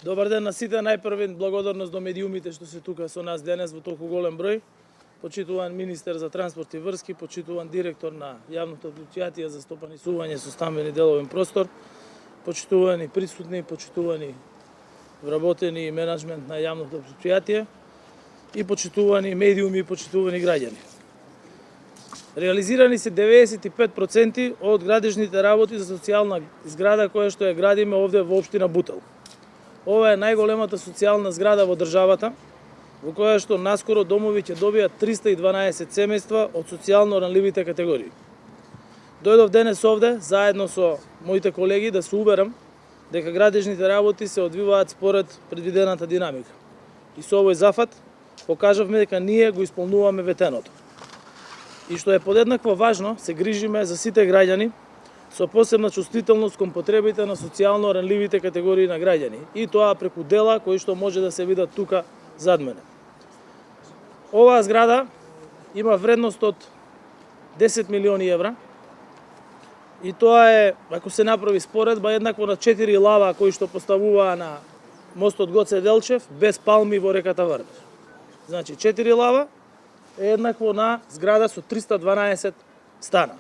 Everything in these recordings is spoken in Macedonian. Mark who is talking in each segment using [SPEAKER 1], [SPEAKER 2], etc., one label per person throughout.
[SPEAKER 1] Добар ден на сите, најпрви благодарност до медиумите што се тука со нас денес во толку голем број. Почитуван министер за транспорт и врски, почитуван директор на јавното предпријатие за стопанисување со стамбен и деловен простор, почитувани присутни, почитувани вработени и менеджмент на јавното предпријатие и почитувани медиуми и почитувани граѓани. Реализирани се 95% од градежните работи за социјална зграда која што ја градиме овде во општина Бутел. Ова е најголемата социјална зграда во државата, во која што наскоро домови ќе добијат 312 семејства од социјално ранливите категории. Дојдов денес овде, заедно со моите колеги, да се уверам дека градежните работи се одвиваат според предвидената динамика. И со овој зафат покажавме дека ние го исполнуваме ветеното. И што е подеднакво важно, се грижиме за сите граѓани со посебна чувствителност кон потребите на социјално ранливите категории на граѓани, и тоа преку дела кои што може да се видат тука зад мене. Оваа зграда има вредност од 10 милиони евра и тоа е, ако се направи споредба, еднакво на 4 лава кои што поставуваа на мостот Гоце Делчев без палми во реката Вардар. Значи 4 лава е еднакво на зграда со 312 стана.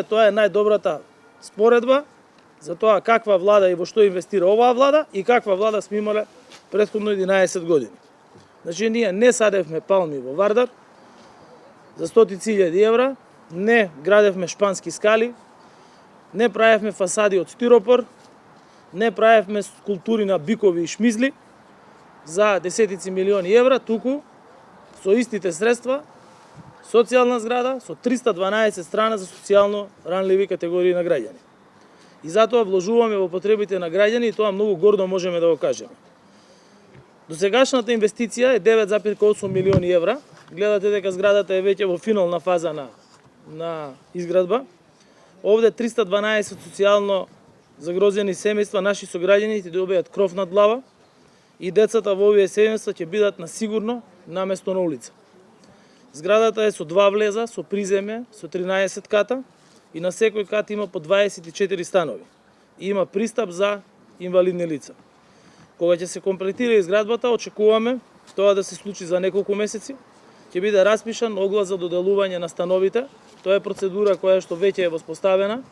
[SPEAKER 1] Тоа е најдобрата споредба за тоа каква влада и во што инвестира оваа влада и каква влада сме имале претходно 11 години. Значи, ние не садевме палми во Вардар за стотици илјади евра, не градевме шпански скали, не правевме фасади од стиропор, не правевме скулптури на бикови и шмизли за десетици милиони евра, туку со истите средства социјална зграда со 312 страна за социјално ранливи категории на граѓани. И затоа вложуваме во потребите на граѓани и тоа многу гордо можеме да го кажеме. Досегашната инвестиција е 9,8 милиони евра. Гледате дека зградата е веќе во финална фаза на изградба. Овде 312 социјално загрозени семејства наши сограѓани ќе добијат кров над глава и децата во овие семејства ќе бидат на сигурно наместо на улица. Зградата е со 2 влеза, со приземје, со 13 ката и на секој кат има по 24 станови. И има пристап за инвалидни лица. Кога ќе се комплетира изградбата, очекуваме тоа да се случи за неколку месеци. Ќе биде распишан оглас за доделување на становите. Тоа е процедура која што веќе е воспоставена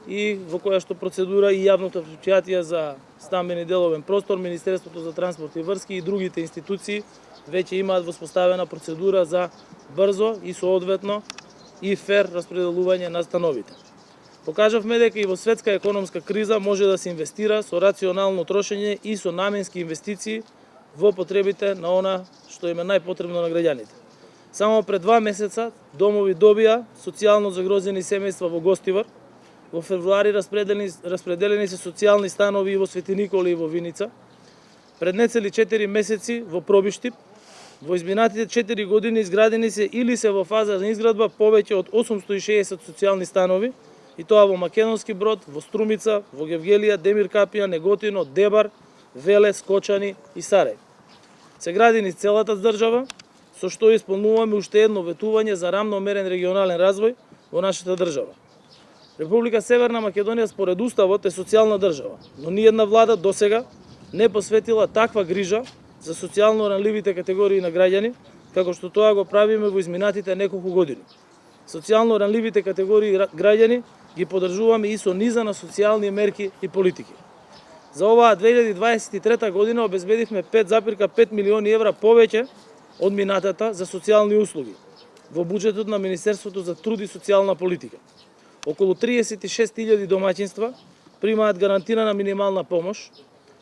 [SPEAKER 1] и во која што процедура и јавното предпријатие за стамбен и деловен простор, Министерството за транспорт и врски и другите институции веќе имаат воспоставена процедура за брзо и соодветно и фер распределување на становите. Покажавме дека и во светска економска криза може да се инвестира со рационално трошење и со наменски инвестиции во потребите на она што им е најпотребно на граѓаните. Само пред 2 месеца домови добија социјално загрозени семејства во Гостивар, во февруари распределени се социјални станови и во Свети Никола и во Виница, пред нецели 4 месеци во Пробиштип. Во изминатите 4 години изградени се или се во фаза на изградба повеќе од 860 социјални станови, и тоа во Македонски Брод, во Струмица, во Гевгелија, Демир Капија, Неготино, Дебар, Веле, Скочани и Сарај. Се гради низ целата држава, со што исполнуваме уште едно ветување за рамномерен регионален развој во нашата држава. Република Северна Македонија според уставот е социјална држава, но ниедна влада досега не посветила таква грижа за социјално ранливите категории на граѓани, како што тоа го правиме во изминатите неколку години. Социјално ранливите категории граѓани ги поддржуваме и со низа на социјални мерки и политики. За оваа 2023 година обезбедивме 5,5 милиони евра повеќе од минатата за социјални услуги во буџетот на Министерството за труд и социјална политика. Околу 36.000 домаќинства примаат гарантирана минимална помош,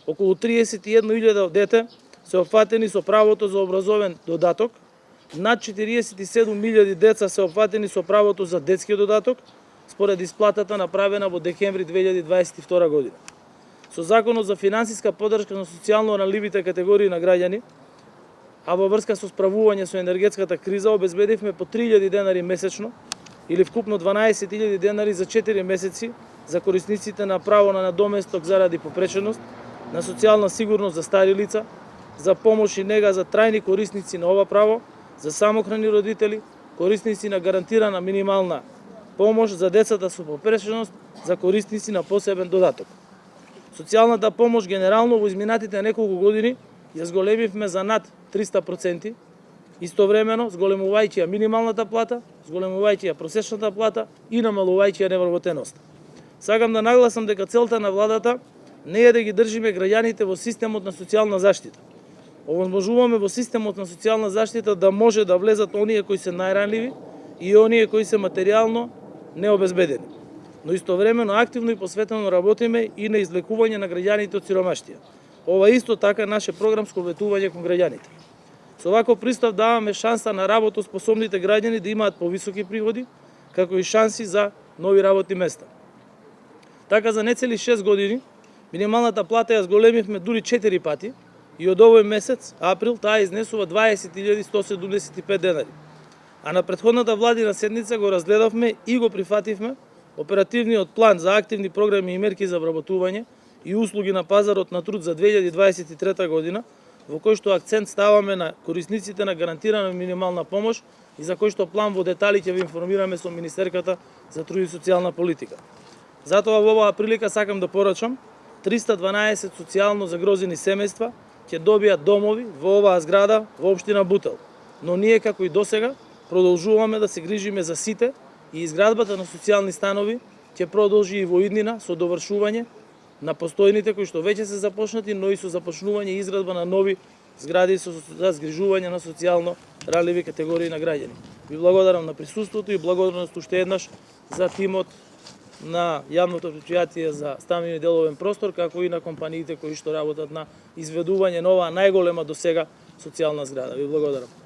[SPEAKER 1] околу 31.000 дете се опфатени со правото за образовен додаток, над 47.000 деца се опфатени со правото за детски додаток, според исплатата направена во декември 2022 година. Со Законот за финансиска поддршка на социјално ранливите категории на граѓани, а во врска со справување со енергетската криза, обезбедивме по 3.000 денари месечно или вкупно 12.000 денари за 4 месеци за корисниците на право на надоместок заради попреченост, на социјална сигурност за стари лица, за помош и нега за трајни корисници на ова право, за самохрани родители, корисници на гарантирана минимална помош за децата со попреченост, за корисници на посебен додаток. Социјалната помош генерално во изминатите неколку години ја зголемивме за над 300%, истовремено зголемувајќи ја минималната плата, зголемувајќи ја просечната плата и намалувајќи ја невработеноста. Сакам да нагласам дека целта на владата не е да ги држиме граѓаните во системот на социјална заштита. Овозможуваме во системот на социјална заштита да може да влезат оние кои се најранливи и оние кои се материјално необезбедени. Но истовремено активно и посветено работиме и на извлекување на граѓаните од сиромаштија. Ова исто така наше програмско ветување кон граѓаните. Со ваков пристап даваме шанса на работоспособните граѓани да имаат повисоки приходи, како и шанси за нови работни места. Така за нецели 6 години минималната плата ја зголемивме дури 4 пати и од овој месец, април, таа изнесува 20.175 денари. А на претходната владина седница го разгледавме и го прифативме оперативниот план за активни програми и мерки за вработување и услуги на пазарот на труд за 2023 година, во кој што акцент ставаме на корисниците на гарантирана минимална помош и за кој што план во детали ќе ви информираме со Министерката за труд и социјална политика. Затоа во оваа прилика сакам да порачам 312 социјално загрозени семејства ќе добијат домови во оваа зграда во општина Бутел. Но ние како и досега продолжуваме да се грижиме за сите и изградбата на социјални станови ќе продолжи и во иднина со довршување на постојните кои што веќе се започнати, но и со започнување и изградба на нови згради за згрижување на социјално ранливи категории на граѓани. Ви благодарам на присуството и благодарност уште еднаш за тимот на јавното предпријатие за стамбени и деловен простор, како и на компаниите кои што работат на изведување на оваа најголема досега социјална зграда. Ви благодарам.